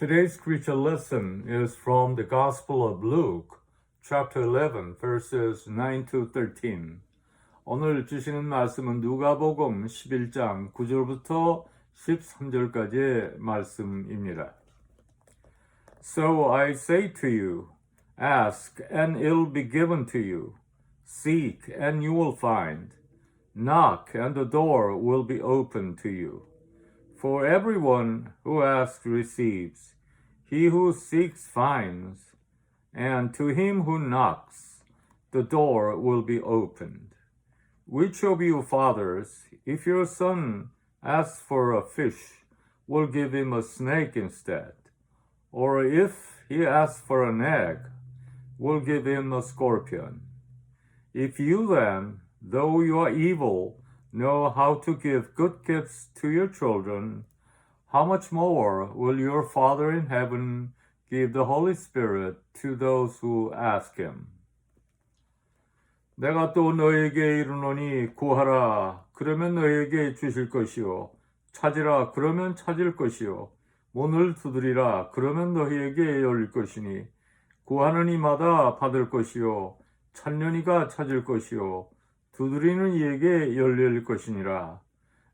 Today's scripture lesson is from the Gospel of Luke, chapter 11, verses 9 to 13. 오늘 주시는 말씀은 누가복음 11장 9절부터 13절까지의 말씀입니다. So I say to you, ask and it'll be given to you. Seek and you will find. Knock and the door will be opened to you. For everyone who asks receives, he who seeks finds, and to him who knocks, the door will be opened. Which of you fathers, if your son asks for a fish, will give him a snake instead? Or if he asks for an egg, will give him a scorpion? If you then, though you are evil, know how to give good gifts to your children, how much more will your Father in heaven give the Holy Spirit to those who ask him? 내가 또 너에게 이르노니 구하라 그러면 너에게 주실 것이요 찾으라 그러면 찾을 것이요 문을 두드리라 그러면 너희에게 열릴 것이니 구하는 이마다 받을 것이요 찾는 이가 찾을 것이요 두드리는 이에게 열릴 것이니라.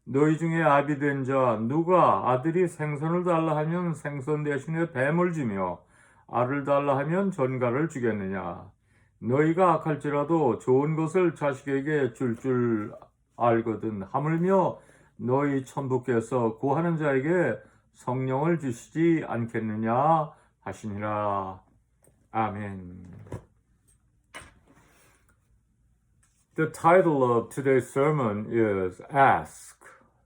너희 중에 아비된 자 누가 아들이 생선을 달라 하면 생선 대신에 뱀을 주며 알을 달라 하면 전갈을 주겠느냐. 너희가 악할지라도 좋은 것을 자식에게 줄 알거든 하물며 너희 천부께서 구하는 자에게 성령을 주시지 않겠느냐 하시니라. 아멘. The title of today's sermon is Ask,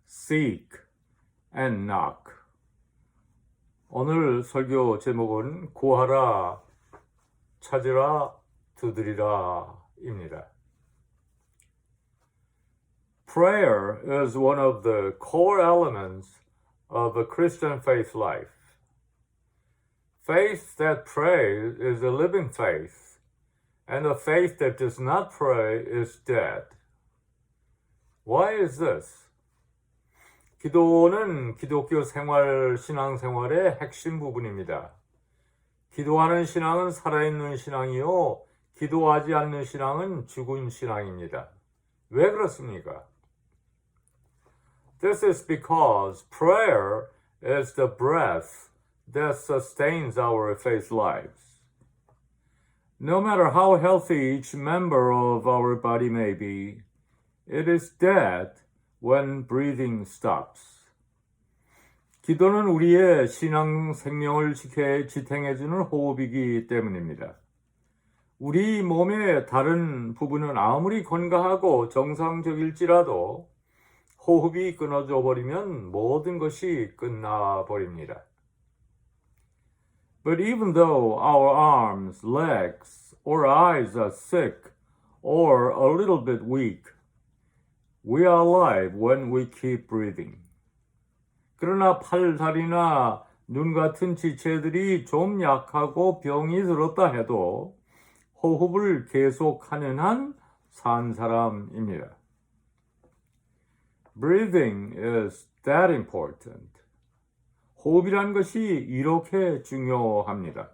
Seek, and Knock. 오늘 설교 제목은 구하라, 찾으라, 두드리라 입니다. Prayer is one of the core elements of a Christian faith life. Faith that prays is a living faith. And a faith that does not pray is dead. Why is this? 기도는 기독교 신앙생활의 핵심 부분입니다. 기도하는 신앙은 살아있는 신앙이요, 기도하지 않는 신앙은 죽은 신앙입니다. 왜 그렇습니까? This is because prayer is the breath that sustains our faith lives. No matter how healthy each member of our body may be, it is dead when breathing stops. 기도는 우리의 신앙 생명을 지탱해주는 호흡이기 때문입니다. 우리 몸의 다른 부분은 아무리 건강하고 정상적일지라도 호흡이 끊어져 버리면 모든 것이 끝나버립니다. But even though our arms, legs, or eyes are sick or a little bit weak, we are alive when we keep breathing. 그러나 팔, 다리나 눈 같은 지체들이 좀 약하고 병이 들었다 해도 호흡을 계속하는 한 산 사람입니다. Breathing is that important. 호흡이란 것이 이렇게 중요합니다.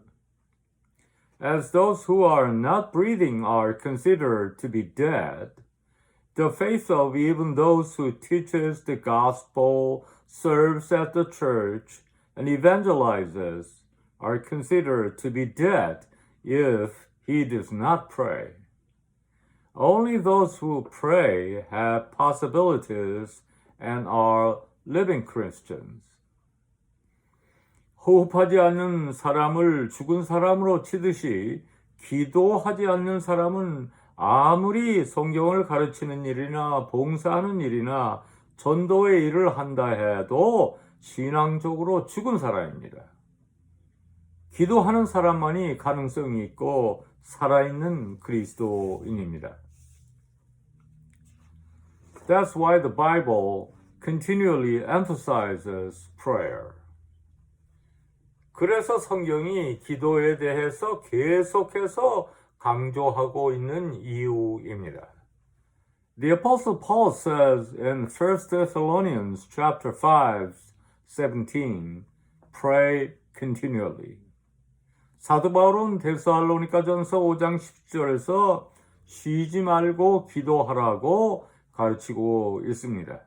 As those who are not breathing are considered to be dead, the faith of even those who teaches the gospel, serves at the church, and evangelizes are considered to be dead if he does not pray. Only those who pray have possibilities and are living Christians. 호흡하지 않는 사람을 죽은 사람으로 치듯이 기도하지 않는 사람은 아무리 성경을 가르치는 일이나 봉사하는 일이나 전도의 일을 한다 해도 신앙적으로 죽은 사람입니다. 기도하는 사람만이 가능성이 있고 살아있는 그리스도인입니다. That's why the Bible continually emphasizes prayer. 그래서 성경이 기도에 대해서 계속해서 강조하고 있는 이유입니다. The Apostle Paul says in 1 Thessalonians chapter 5, 17, pray continually. 사도 바울은 데살로니가전서 5장 10절에서 쉬지 말고 기도하라고 가르치고 있습니다.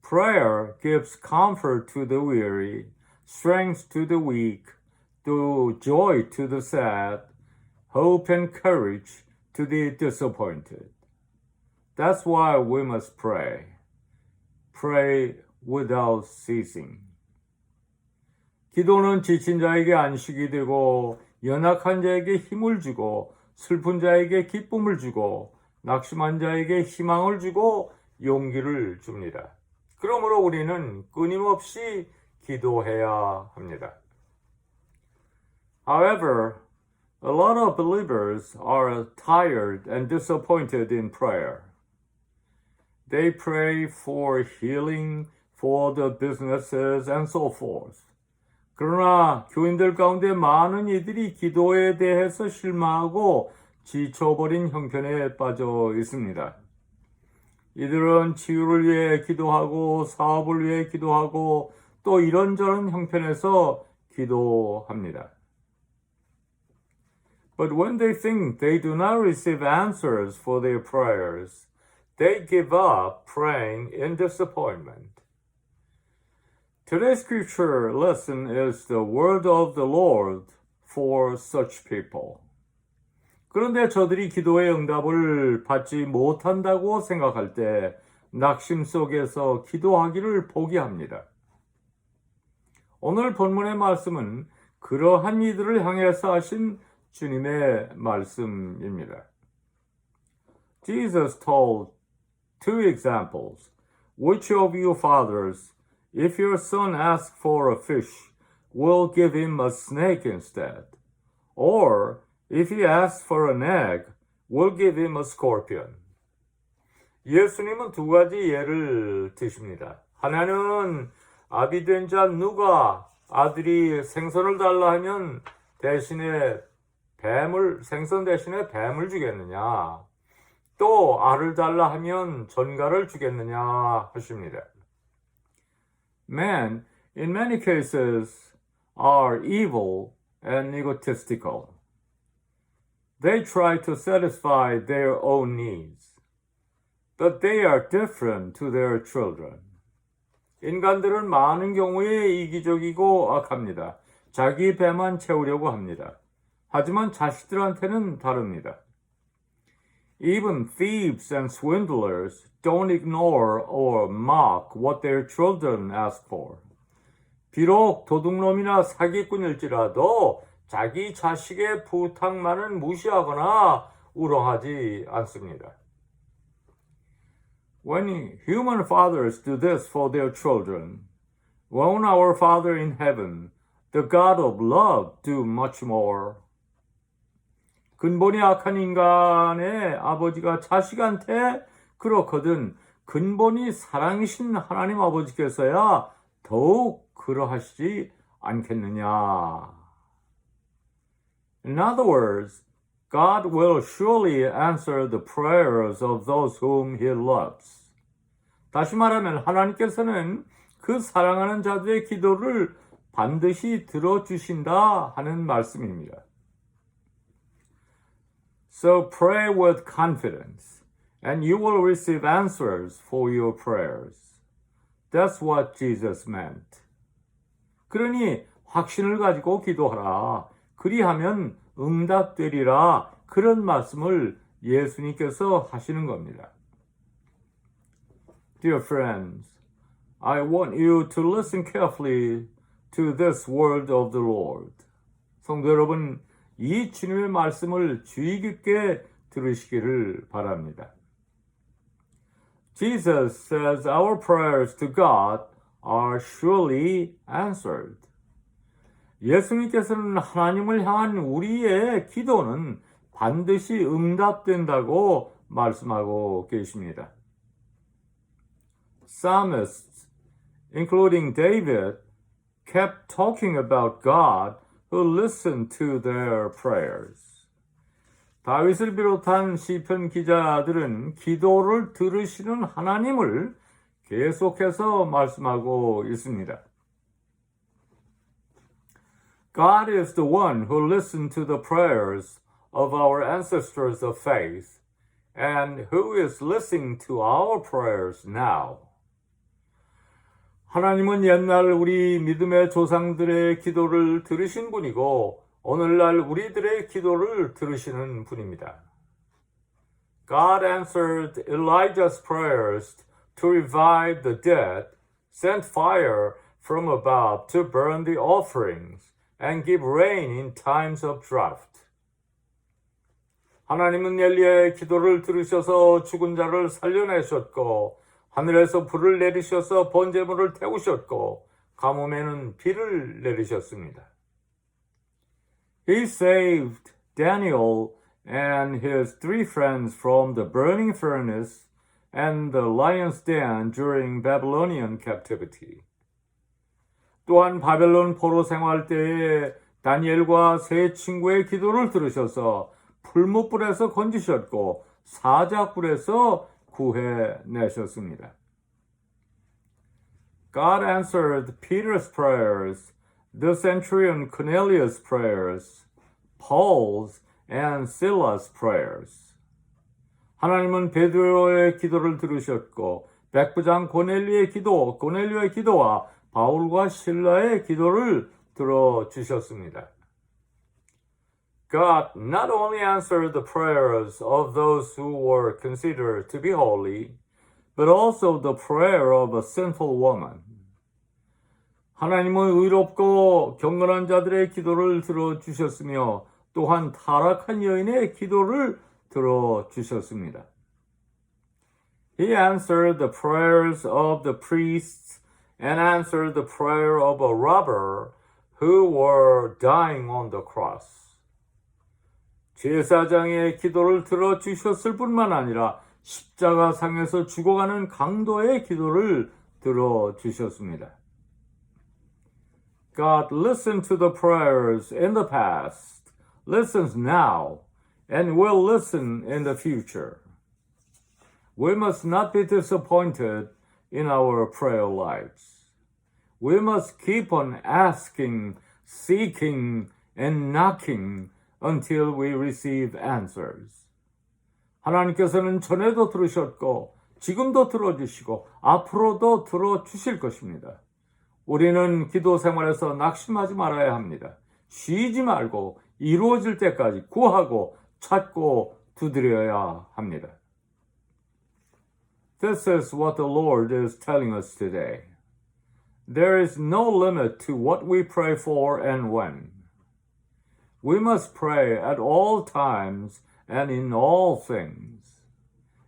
Prayer gives comfort to the weary, strength to the weak, to joy to the sad, hope and courage to the disappointed. That's why we must pray. Pray without ceasing. 기도는 지친 자에게 안식이 되고 연약한 자에게 힘을 주고 슬픈 자에게 기쁨을 주고 낙심한 자에게 희망을 주고 용기를 줍니다. 그러므로 우리는 끊임없이 기도해야 합니다. However, a lot of believers are tired and disappointed in prayer. They pray for healing, for the businesses, and so forth. 그러나 교인들 가운데 많은 이들이 기도에 대해서 실망하고 지쳐버린 형편에 빠져 있습니다. 이들은 치유를 위해 기도하고 사업을 위해 기도하고 또 이런저런 형편에서 기도합니다. But when they think they do not receive answers for their prayers, they give up praying in disappointment. Today's scripture lesson is the word of the Lord for such people. 그런데 저들이 기도의 응답을 받지 못한다고 생각할 때 낙심 속에서 기도하기를 포기합니다. 오늘 본문의 말씀은 그러한 이들을 향해서 하신 주님의 말씀입니다. Jesus told two examples. Which of you fathers, if your son asks for a fish, will give him a snake instead? Or, if he asks for an egg, will give him a scorpion? 예수님은 두 가지 예를 드십니다. 하나는 아비된 자 누가 아들이 생선을 달라 하면 생선 대신에 뱀을 주겠느냐? 또 알을 달라 하면 전갈을 주겠느냐 하십니다. Men, in many cases, are evil and egotistical. They try to satisfy their own needs, but they are different to their children. 인간들은 많은 경우에 이기적이고 악합니다. 자기 배만 채우려고 합니다. 하지만 자식들한테는 다릅니다. Even thieves and swindlers don't ignore or mock what their children ask for. 비록 도둑놈이나 사기꾼일지라도 자기 자식의 부탁만은 무시하거나 우롱하지 않습니다. When human fathers do this for their children, won't our Father in heaven, the God of love, do much more? 근본이 악한 인간의 아버지가 자식한테 그렇거든 근본이 사랑이신 하나님 아버지께서야 더욱 그러하시지 않겠느냐. In other words, God will surely answer the prayers of those whom He loves. 다시 말하면 하나님께서는 그 사랑하는 자들의 기도를 반드시 들어주신다 하는 말씀입니다. So pray with confidence, and you will receive answers for your prayers. That's what Jesus meant. 그러니 확신을 가지고 기도하라. 그리하면 응답되리라. 그런 말씀을 예수님께서 하시는 겁니다. Dear friends, I want you to listen carefully to this word of the Lord. 성도 여러분, 이 주님의 말씀을 주의 깊게 들으시기를 바랍니다. Jesus says our prayers to God are surely answered. 예수님께서는 하나님을 향한 우리의 기도는 반드시 응답된다고 말씀하고 계십니다. Psalmists, including David, kept talking about God who listened to their prayers. 다윗을 비롯한 시편 기자들은 기도를 들으시는 하나님을 계속해서 말씀하고 있습니다. God is the one who listened to the prayers of our ancestors of faith and who is listening to our prayers now. 하나님은 옛날 우리 믿음의 조상들의 기도를 들으신 분이고 오늘날 우리들의 기도를 들으시는 분입니다. God answered Elijah's prayers to revive the dead, sent fire from above to burn the offerings, and give rain in times of drought. 하나님은 엘리야의 기도를 들으셔서 죽은 자를 살려내셨고 하늘에서 불을 내리셔서 번제물을 태우셨고 가뭄에는 비를 내리셨습니다. He saved Daniel and his 3 friends from the burning furnace and the lion's den during Babylonian captivity. 또한 바벨론 포로 생활 때에 다니엘과 3 친구의 기도를 들으셔서 풀무불에서 건지셨고 사자굴에서 구해내셨습니다. God answered Peter's prayers, the centurion Cornelius' prayers, Paul's and Silas' prayers. 하나님은 베드로의 기도를 들으셨고 백부장 고넬료의 기도와 바울과 실라의 기도를 들어주셨습니다. God not only answered the prayers of those who were considered to be holy, but also the prayer of a sinful woman. 하나님은 의롭고 경건한 자들의 기도를 들어주셨으며 또한 타락한 여인의 기도를 들어주셨습니다. He answered the prayers of the priests and answered the prayer of a robber who were dying on the cross. 제사장의 기도를 들어주셨을 뿐만 아니라 십자가상에서 죽어가는 강도의 기도를 들어주셨습니다. God listened to the prayers in the past, listens now, and will listen in the future. We must not be disappointed in our prayer lives. We must keep on asking, seeking, and knocking until we receive answers. 하나님께서는 전에도 들으셨고 지금도 들어주시고 앞으로도 들어주실 것입니다. 우리는 기도 생활에서 낙심하지 말아야 합니다. 쉬지 말고 이루어질 때까지 구하고 찾고 두드려야 합니다. This is what the Lord is telling us today. There is no limit to what we pray for and when. We must pray at all times and in all things.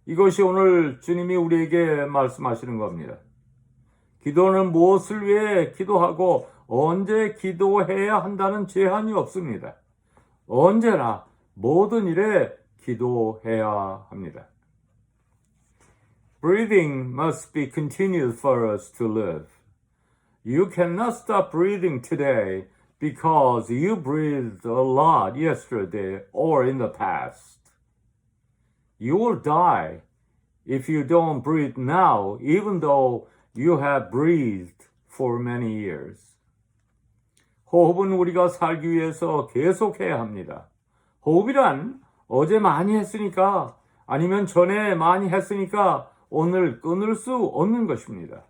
이것이 오늘 주님이 우리에게 말씀하시는 겁니다. 기도는 무엇을 위해 기도하고 언제 기도해야 한다는 제한이 없습니다. 언제나 모든 일에 기도해야 합니다. Breathing must be continued for us to live. You cannot stop breathing today because you breathed a lot yesterday or in the past. You will die if you don't breathe now, even though you have breathed for many years. 호흡은 우리가 살기 위해서 계속해야 합니다. 호흡이란 어제 많이 했으니까 아니면 전에 많이 했으니까 오늘 끊을 수 없는 것입니다.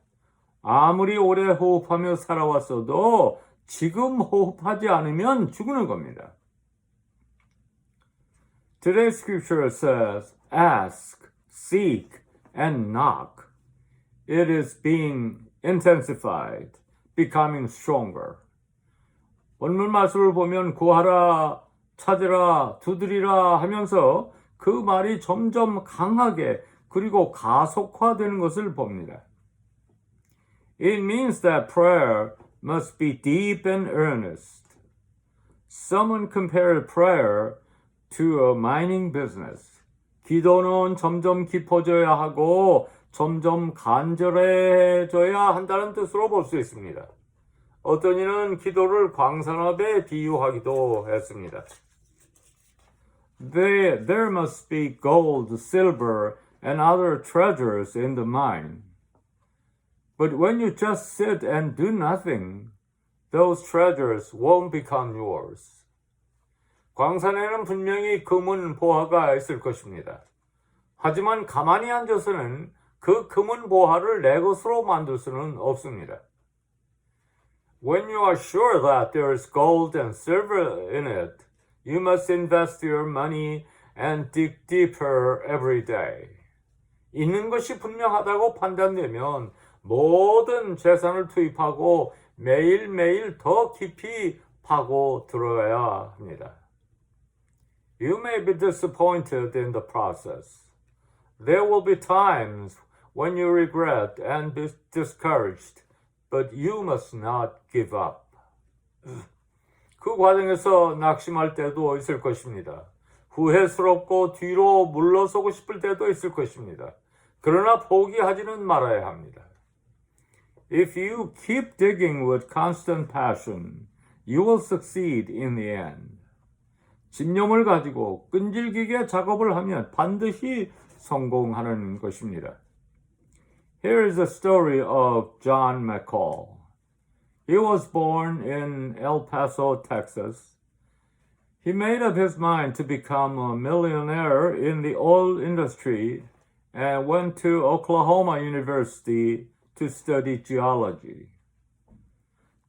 아무리 오래 호흡하며 살아왔어도 지금 호흡하지 않으면 죽는 겁니다. Today's scripture says, ask, seek, and knock. It is being intensified, becoming stronger. 본문 말씀을 보면 구하라, 찾으라, 두드리라 하면서 그 말이 점점 강하게 그리고 가속화되는 것을 봅니다. It means that prayer must be deep and earnest. Someone compared prayer to a mining business. 기도는 점점 깊어져야 하고 점점 간절해져야 한다는 뜻으로 볼 수 있습니다. 어떤 이는 기도를 광산업에 비유하기도 했습니다. There must be gold, silver, and other treasures in the mine. But when you just sit and do nothing, those treasures won't become yours. 광산에는 분명히 금은 보화가 있을 것입니다. 하지만 가만히 앉아서는 그 금은 보화를 내 것으로 만들 수는 없습니다. When you are sure that there is gold and silver in it, you must invest your money and dig deeper every day. 있는 것이 분명하다고 판단되면 모든 재산을 투입하고 매일매일 더 깊이 파고 들어야 합니다. You may be disappointed in the process. There will be times when you regret and be discouraged, but you must not give up. 그 과정에서 낙심할 때도 있을 것입니다. 후회스럽고 뒤로 물러서고 싶을 때도 있을 것입니다. 그러나 포기하지는 말아야 합니다. If you keep digging with constant passion, you will succeed in the end. 집념을 가지고 끈질기게 작업을 하면 반드시 성공하는 것입니다. Here is the story of John McCall. He was born in El Paso, Texas. He made up his mind to become a millionaire in the oil industry and went to Oklahoma University to study geology.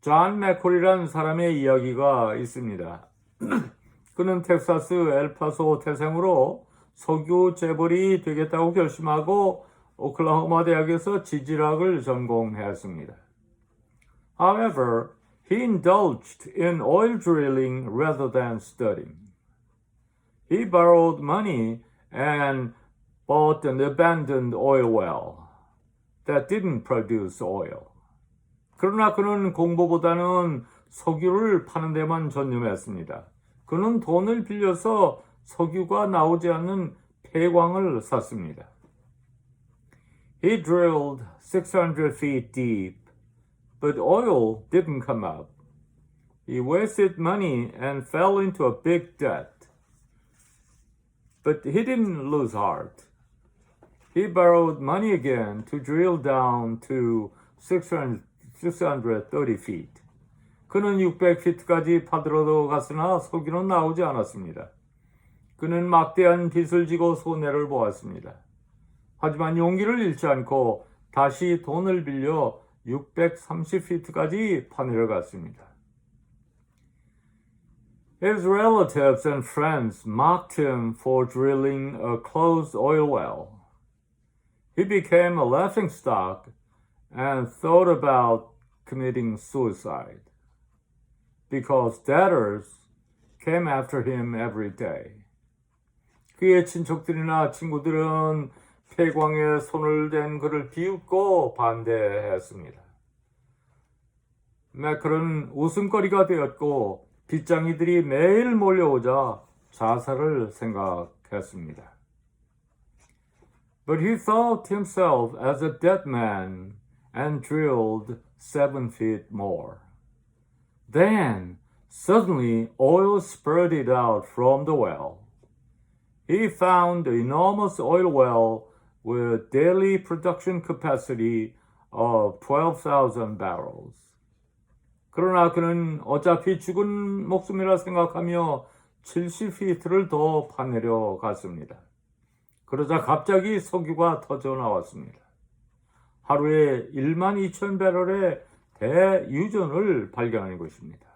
존 맥콜이라는 사람의 이야기가 있습니다. 그는 텍사스 엘파소 태생으로 석유 재벌이 되겠다고 결심하고 오클라호마 대학에서 지질학을 전공했습니다. However, he indulged in oil drilling rather than studying. He borrowed money and bought an abandoned oil well that didn't produce oil. 그러나 그는 공부보다는 석유를 파는 데만 전념했습니다. 그는 돈을 빌려서 석유가 나오지 않는 폐광을 샀습니다. He drilled 600 feet deep, but oil didn't come up. He wasted money and fell into a big debt. But he didn't lose heart. He borrowed money again to drill down to 630 feet. 그는 600피트까지 파들어 갔으나 석유는 나오지 않았습니다. 그는 막대한 빚을 지고 손해를 보았습니다. 하지만 용기를 잃지 않고 다시 돈을 빌려 630피트까지 파내려갔습니다. His relatives and friends mocked him for drilling a closed oil well. He became a laughingstock and thought about committing suicide because debtors came after him every day. 그의 친척들이나 친구들은 폐광에 손을 댄 그를 비웃고 반대했습니다. 맥클은 웃음거리가 되었고 빚쟁이들이 매일 몰려오자 자살을 생각했습니다. But he thought himself as a dead man and drilled 7 feet more. Then, suddenly, oil spurted out from the well. He found an enormous oil well with daily production capacity of 12,000 barrels. 그러나 그는 어차피 죽은 목숨이라 생각하며 70피트를 더 파내려 갔습니다. 그러자 갑자기 석유가 터져 나왔습니다. 하루에 12,000배럴의 대유전을 발견한 것입니다.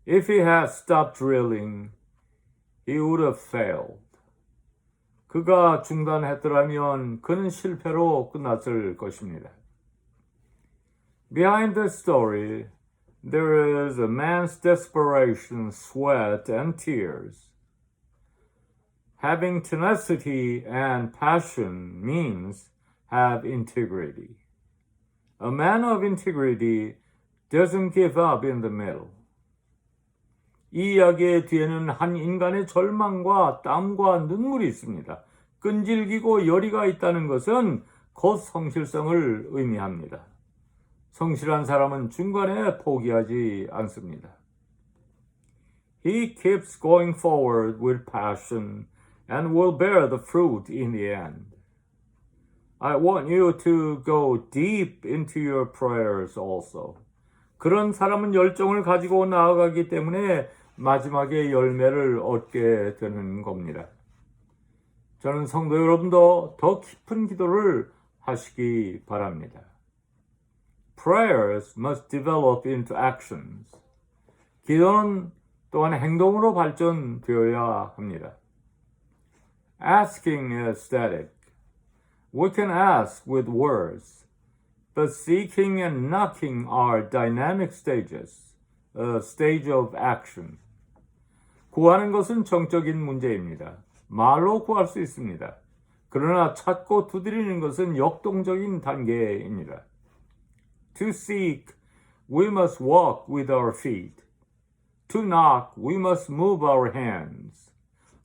If he had stopped drilling, he would have failed. 그가 중단했더라면 그는 실패로 끝났을 것입니다. Behind this story, there is a man's desperation, sweat, and tears. Having tenacity and passion means have integrity. A man of integrity doesn't give up in the middle. 이 이야기의 뒤에는 한 인간의 절망과 땀과 눈물이 있습니다. 끈질기고 열의가 있다는 것은 곧 성실성을 의미합니다. 성실한 사람은 중간에 포기하지 않습니다. He keeps going forward with passion and will bear the fruit in the end. I want you to go deep into your prayers also. 그런 사람은 열정을 가지고 나아가기 때문에 마지막에 열매를 얻게 되는 겁니다. 저는 성도 여러분도 더 깊은 기도를 하시기 바랍니다. Prayers must develop into actions. 기도는 또한 행동으로 발전되어야 합니다. Asking is static. We can ask with words, but seeking and knocking are dynamic stages, a stage of action. 구하는 것은 정적인 문제입니다. 말로 구할 수 있습니다. 그러나 찾고 두드리는 것은 역동적인 단계입니다. To seek, we must walk with our feet. To knock, we must move our hands.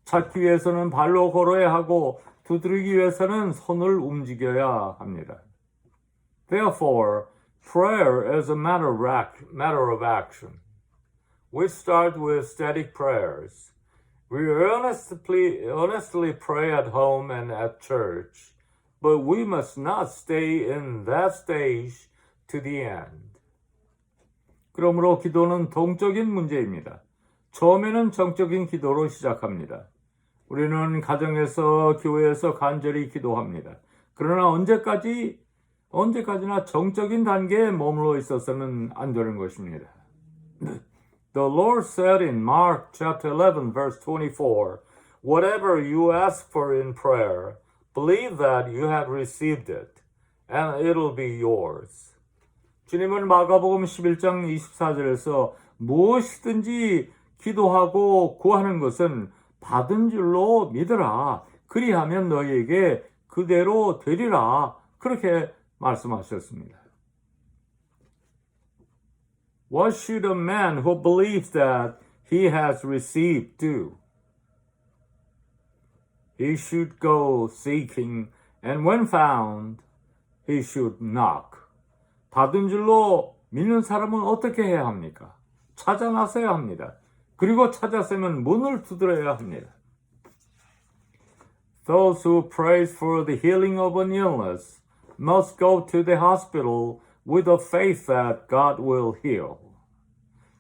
찾기 위해서는 발로 걸어야 하고 두드리기 위해서는 손을 움직여야 합니다. Therefore, prayer is a matter of action. We start with static prayers. We earnestly pray at home and at church, but we must not stay in that stage to the end. 그러므로 기도는 동적인 문제입니다. 처음에는 정적인 기도로 시작합니다. 우리는 가정에서, 교회에서 간절히 기도합니다. 그러나 언제까지나 정적인 단계에 머물러 있어서는 안 되는 것입니다. The Lord said in Mark chapter 11 verse 24, Whatever you ask for in prayer, believe that you have received it, and it'll be yours. 주님은 마가복음 11장 24절에서 무엇이든지 기도하고 구하는 것은 받은 줄로 믿으라. 그리하면 너희에게 그대로 되리라. 그렇게 말씀하셨습니다. What should a man who believes that he has received do? He should go seeking, and when found, he should knock. 받은 줄로 믿는 사람은 어떻게 해야 합니까? 찾아 나서야 합니다. 그리고 찾았으면 문을 두드려야 합니다. Those who pray for the healing of an illness must go to the hospital with a faith that God will heal.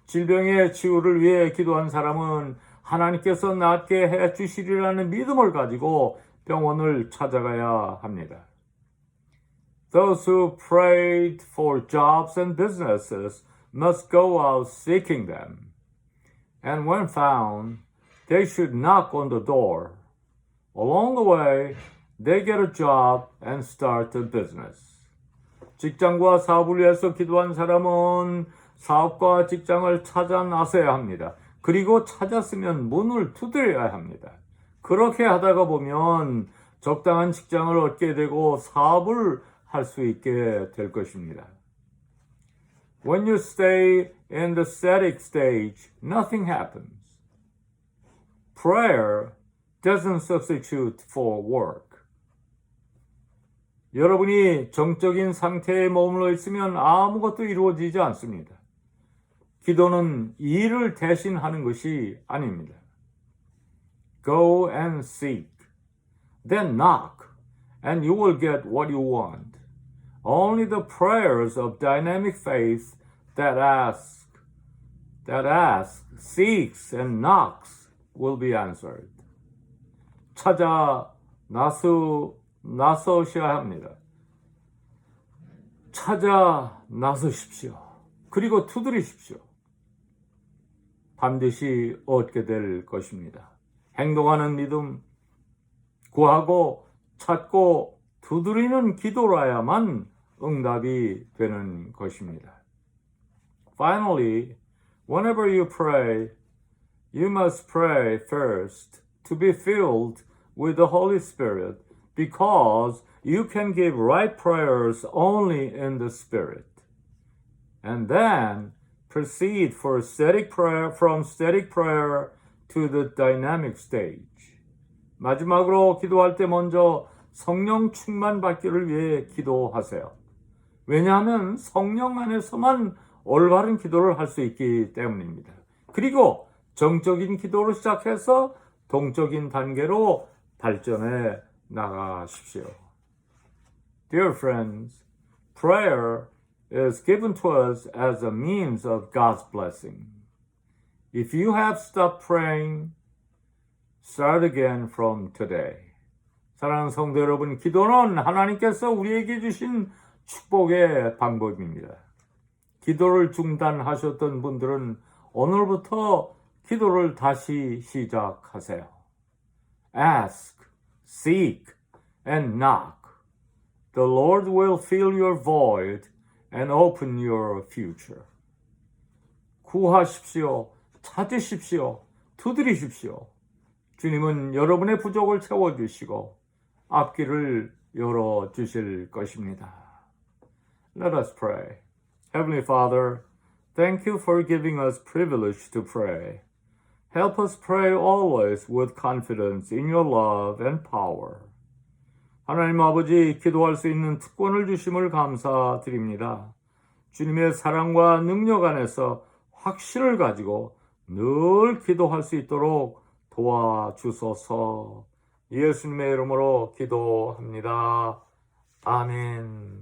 질병의 치유를 위해 기도한 사람은 하나님께서 낫게 해 주시리라는 믿음을 가지고 병원을 찾아가야 합니다. Those who prayed for jobs and businesses must go out seeking them. And when found, they should knock on the door. Along the way, they get a job and start a business. 직장과 사업을 위해서 기도한 사람은 사업과 직장을 찾아 나서야 합니다. 그리고 찾았으면 문을 두드려야 합니다. 그렇게 하다가 보면 적당한 직장을 얻게 되고 사업을 할 수 있게 될 것입니다. When you stay in the static stage, nothing happens. Prayer doesn't substitute for work. 여러분이 정적인 상태에 머물러 있으면 아무것도 이루어지지 않습니다. 기도는 일을 대신하는 것이 아닙니다. Go and seek, then knock, and you will get what you want. Only the prayers of dynamic faith that asks, seeks, and knocks will be answered. 찾아 나서셔야 합니다. 찾아 나서십시오. 그리고 두드리십시오. 반드시 얻게 될 것입니다. 행동하는 믿음, 구하고 찾고 두드리는 기도라야만 응답이 되는 것입니다. Finally, whenever you pray, you must pray first to be filled with the Holy Spirit, because you can give right prayers only in the Spirit. And then proceed for static prayer, from static prayer to the dynamic stage. 마지막으로 기도할 때 먼저 성령 충만 받기를 위해 기도하세요. 왜냐하면 성령 안에서만 올바른 기도를 할 수 있기 때문입니다. 그리고 정적인 기도로 시작해서 동적인 단계로 발전해 나가십시오. Dear friends, prayer is given to us as a means of God's blessing. If you have stopped praying, start again from today. 사랑하는 성도 여러분, 기도는 하나님께서 우리에게 주신 축복의 방법입니다. 기도를 중단하셨던 분들은 오늘부터 기도를 다시 시작하세요. Ask, seek, and knock. The Lord will fill your void and open your future. 구하십시오. 찾으십시오. 두드리십시오. 주님은 여러분의 부족을 채워주시고 앞길을 열어주실 것입니다. Let us pray. Heavenly Father, thank you for giving us privilege to pray. Help us pray always with confidence in your love and power. 하나님 아버지, 기도할 수 있는 특권을 주심을 감사드립니다. 주님의 사랑과 능력 안에서 확신을 가지고 늘 기도할 수 있도록 도와주소서. 예수님의 이름으로 기도합니다. 아멘.